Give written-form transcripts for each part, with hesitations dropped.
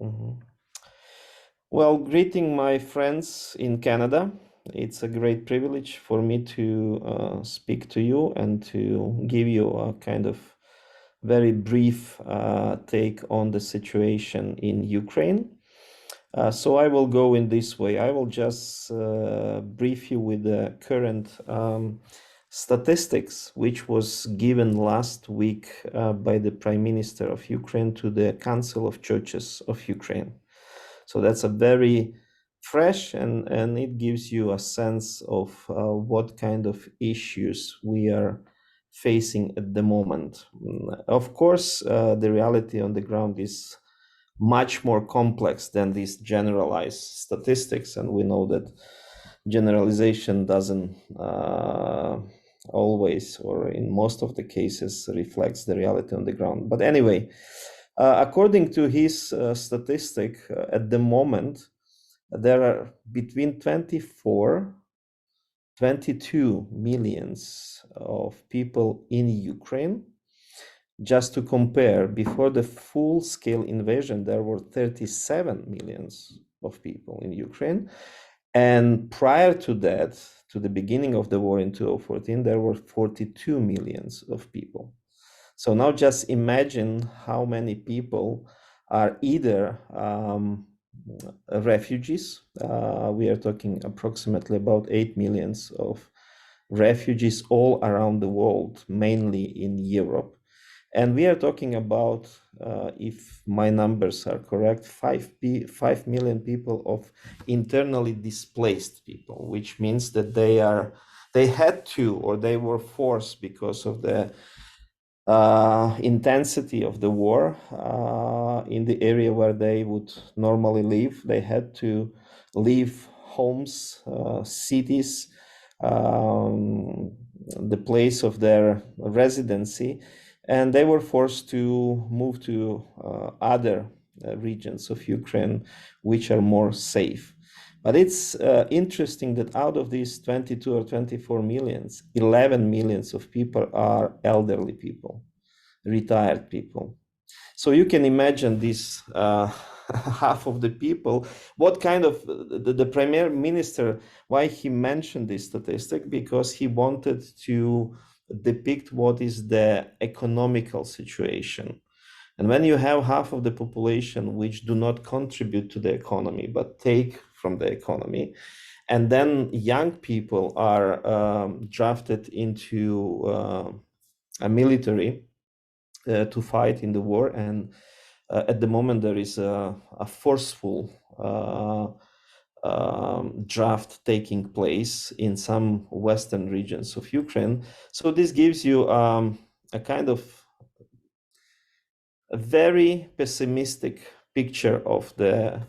Mhm. Well, greeting my friends in Canada. It's a great privilege for me to speak to you and to give you a kind of very brief take on the situation in Ukraine. So I will go in this way. I will just brief you with the current statistics, which was given last week by the Prime Minister of Ukraine to the Council of Churches of Ukraine. So that's a very fresh and it gives you a sense of what kind of issues we are facing at the moment. Of course, the reality on the ground is much more complex than these generalized statistics, and we know that generalization doesn't always, or in most of the cases, reflects the reality on the ground. But anyway, according to his statistic, at the moment, there are between 22 millions of people in Ukraine. Just to compare, before the full-scale invasion, there were 37 millions of people in Ukraine. And prior to that, to the beginning of the war in 2014, there were 42 millions of people. So now just imagine how many people are either refugees. We are talking approximately about 8 millions of refugees all around the world, mainly in Europe. And we are talking about, if my numbers are correct, 5 million people of internally displaced people, which means that they had to, or they were forced because of the intensity of the war in the area where they would normally live. They had to leave homes, cities, the place of their residency, and they were forced to move to other regions of Ukraine, which are more safe. But it's interesting that out of these 22 or 24 millions, 11 millions of people are elderly people, retired people. So you can imagine this half of the people, what kind of the Prime Minister, why he mentioned this statistic, because he wanted to depict what is the economical situation. And when you have half of the population which do not contribute to the economy, but take from the economy, and then young people are drafted into a military to fight in the war, and at the moment there is a forceful draft taking place in some western regions of Ukraine. So this gives you a kind of a very pessimistic picture of the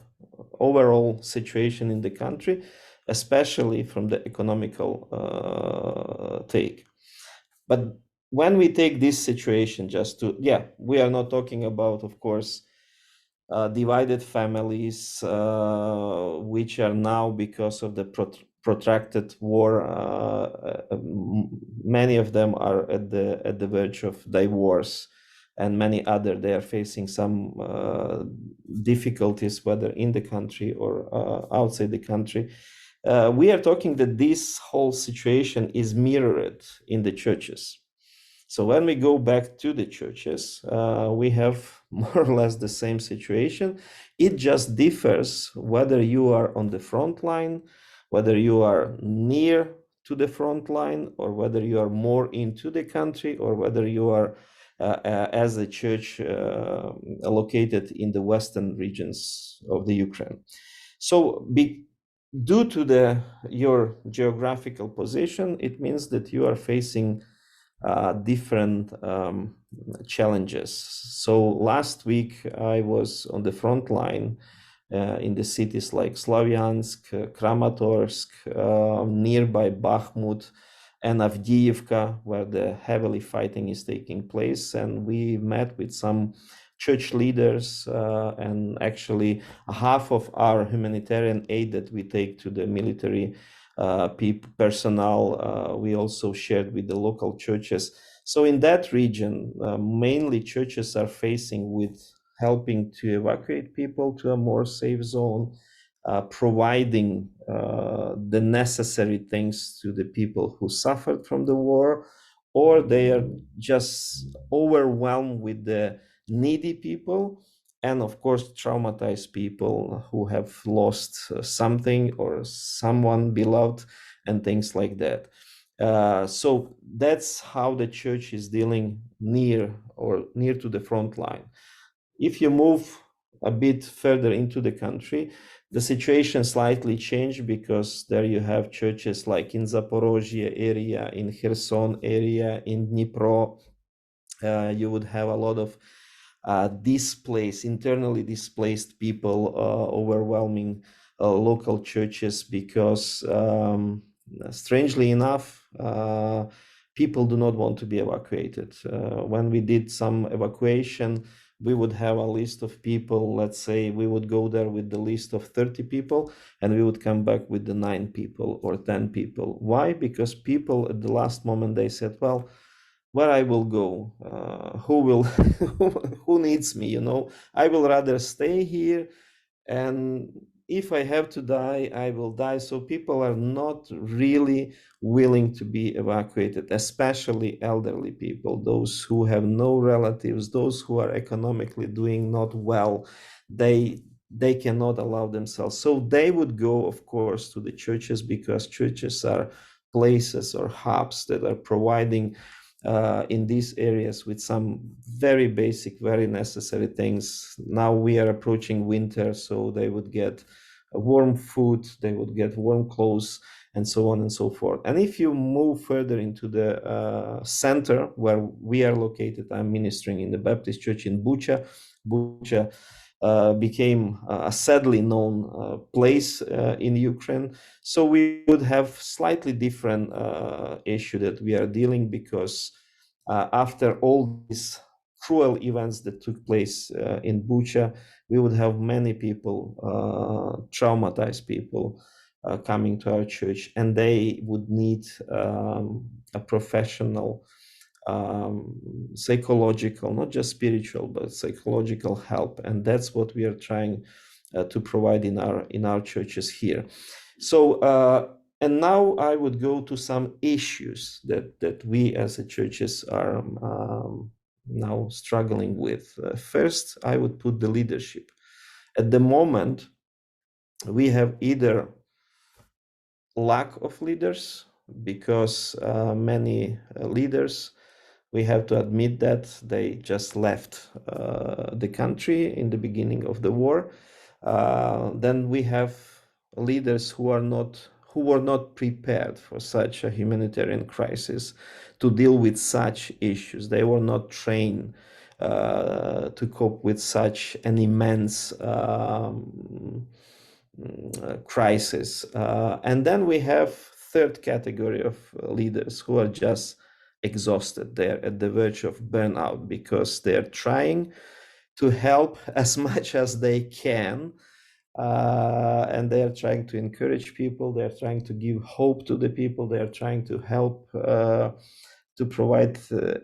overall situation in the country, especially from the economical take. But when we take this situation just to, we are not talking about, of course, divided families, which are now, because of the protracted war, many of them are at the verge of divorce, and many other, they are facing some difficulties, whether in the country or outside the country. We are talking that this whole situation is mirrored in the churches. So when we go back to the churches, we have more or less the same situation. It just differs whether you are on the front line, whether you are near to the front line, or whether you are more into the country, or whether you are as a church located in the western regions of the Ukraine. So due to your geographical position, it means that you are facing different challenges. So last week I was on the front line in the cities like Slavyansk, Kramatorsk, nearby Bakhmut, and Avdiivka, where the heavily fighting is taking place. And we met with some church leaders, and actually half of our humanitarian aid that we take to the military personnel, we also shared with the local churches. So in that region, mainly churches are facing with helping to evacuate people to a more safe zone, providing the necessary things to the people who suffered from the war, or they are just overwhelmed with the needy people, and of course traumatized people who have lost something or someone beloved and things like that. So that's how the church is dealing near to the front line. If you move a bit further into the country, the situation slightly changed, because there you have churches like in Zaporozhye area, in Kherson area, in Dnipro. You would have a lot of internally displaced people overwhelming local churches, because strangely enough, people do not want to be evacuated. When we did some evacuation, we would have a list of people. Let's say we would go there with the list of 30 people, and we would come back with the 9 people or 10 people. Why? Because people at the last moment, they said, well, where I will go, who will, who needs me, I will rather stay here, and if I have to die, I will die. So people are not really willing to be evacuated, especially elderly people, those who have no relatives, those who are economically doing not well. They cannot allow themselves. So they would go, of course, to the churches, because churches are places or hubs that are providing in these areas with some very basic, very necessary things. Now we are approaching winter, so they would get warm food, they would get warm clothes, and so on and so forth. And if you move further into the center where we are located, I'm ministering in the Baptist church in Bucha. Bucha became a sadly known place in Ukraine. So we would have slightly different issue that we are dealing, because after all these cruel events that took place in Bucha, we would have many people, traumatized people, coming to our church, and they would need a professional, psychological, not just spiritual, but psychological help, and that's what we are trying to provide in our churches here. So and now I would go to some issues that we as a churches are now struggling with. First, I would put the leadership. At the moment, we have either lack of leaders, because many leaders, we have to admit that they just left the country in the beginning of the war. Then we have leaders who were not prepared for such a humanitarian crisis, to deal with such issues. They were not trained to cope with such an immense crisis. And then we have third category of leaders who are just exhausted. They're at the verge of burnout, because they're trying to help as much as they can, and they are trying to encourage people, they're trying to give hope to the people, they are trying to help, to provide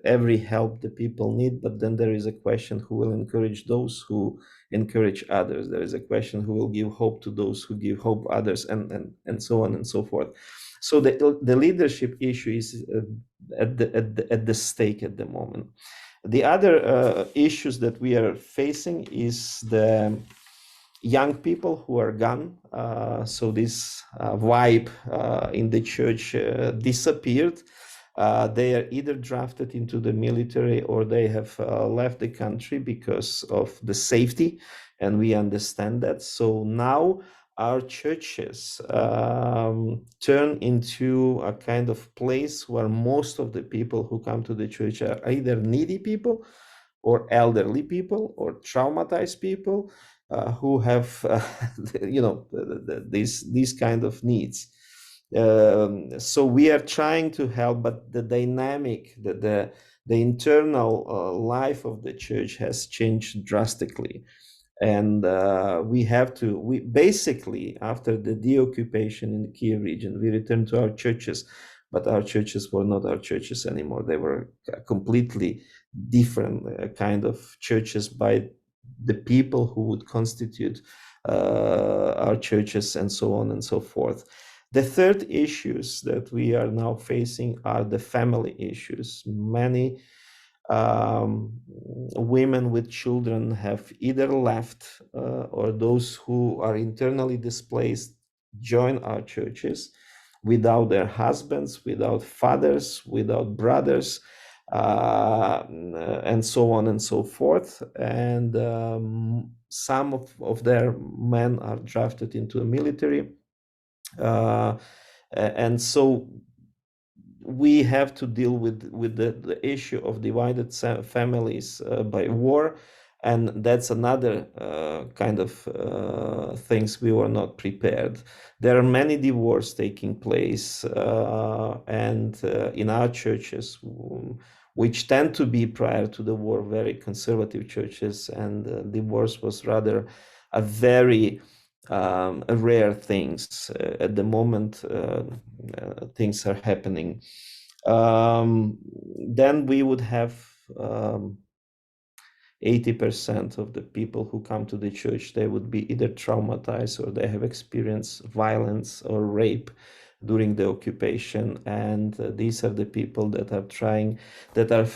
every help the people need. But then there is a question, who will encourage those who encourage others? There is a question, who will give hope to those who give hope others, and so on and so forth. So the leadership issue is at the stake at the moment. The other issues that we are facing is the young people who are gone. So this vibe in the church disappeared. They are either drafted into the military, or they have left the country because of the safety, and we understand that. So now our churches turn into a kind of place where most of the people who come to the church are either needy people, or elderly people, or traumatized people, who have these kind of needs. So we are trying to help, but the dynamic, the internal life of the church has changed drastically. And we basically, after the deoccupation in the Kiev region, we returned to our churches, but our churches were not our churches anymore. They were completely different kind of churches by the people who would constitute our churches, and so on and so forth. The third issues that we are now facing are the family issues. Many women with children have either left or those who are internally displaced join our churches without their husbands, without fathers, without brothers, and so on and so forth. And some of their men are drafted into the military. And so we have to deal with the issue of divided families by war, and that's another kind of things we were not prepared. There are many divorces taking place, and in our churches, which tend to be prior to the war very conservative churches, and divorce was rather a very rare things. At the moment, things are happening. Then we would have 80% of the people who come to the church, they would be either traumatized or they have experienced violence or rape during the occupation. And these are the people that are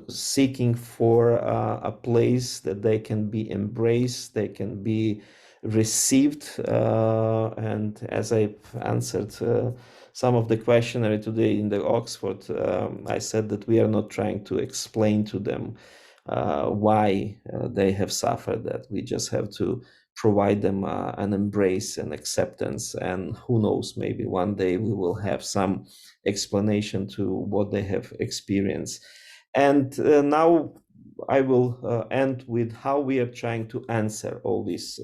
seeking for a place that they can be embraced, they can be received. And as I answered some of the questionnaire today in the Oxford, I said that we are not trying to explain to them why they have suffered that. We just have to provide them an embrace and acceptance, and who knows, maybe one day we will have some explanation to what they have experienced. And now I will end with how we are trying to answer all these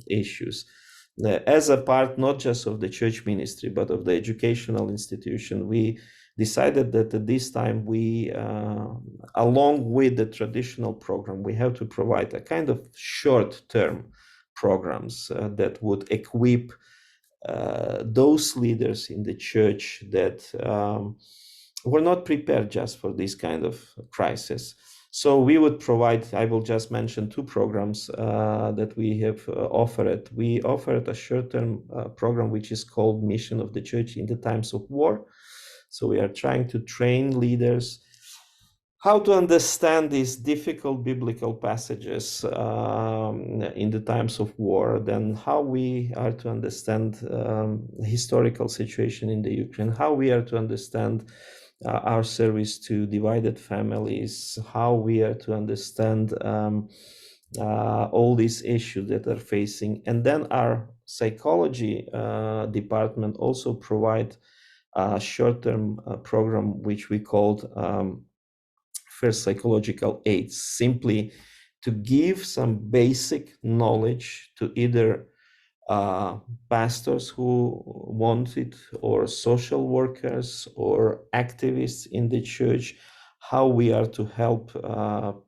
issues. As a part not just of the church ministry, but of the educational institution, we decided that at this time we, along with the traditional program, we have to provide a kind of short-term programs that would equip those leaders in the church that were not prepared just for this kind of crisis. So we would provide, I will just mention two programs that we have offered. We offered a short-term program which is called Mission of the Church in the Times of War. So we are trying to train leaders how to understand these difficult biblical passages in the times of war, then how we are to understand historical situation in the Ukraine, how we are to understand our service to divided families, how we are to understand all these issues that are facing. And then our psychology department also provide a short-term program which we called First Psychological Aids, simply to give some basic knowledge to either pastors who want it, or social workers, or activists in the church, how we are to help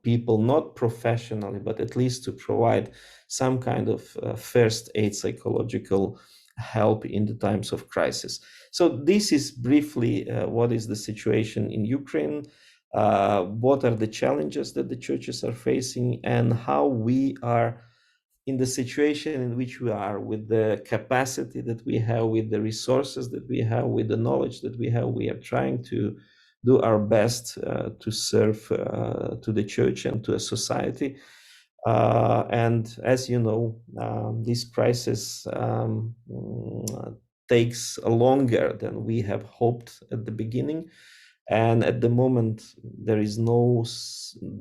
people, not professionally, but at least to provide some kind of first aid psychological help in the times of crisis. So this is briefly what is the situation in Ukraine, what are the challenges that the churches are facing, and how we are in the situation in which we are, with the capacity that we have, with the resources that we have, with the knowledge that we have. We are trying to do our best to serve to the church and to a society. And as you know, this crisis takes longer than we have hoped at the beginning. And at the moment, there is no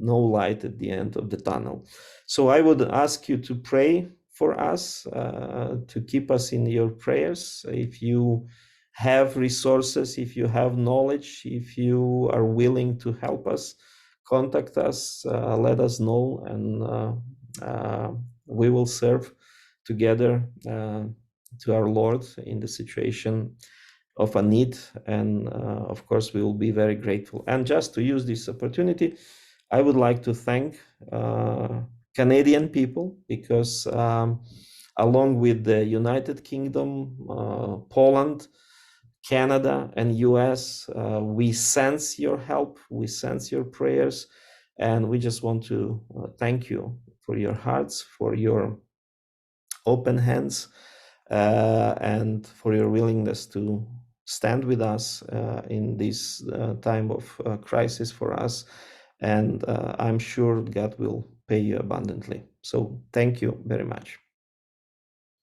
light at the end of the tunnel. So I would ask you to pray for us, to keep us in your prayers. If you have resources, if you have knowledge, if you are willing to help us, contact us, let us know, and we will serve together to our Lord in the situation of a need. And of course, we will be very grateful. And just to use this opportunity, I would like to thank Canadian people, because along with the United Kingdom, Poland, Canada, and US, we sense your help, we sense your prayers, And we just want to thank you for your hearts, for your open hands, and for your willingness to stand with us in this time of crisis for us. And I'm sure God will pay you abundantly. So thank you very much.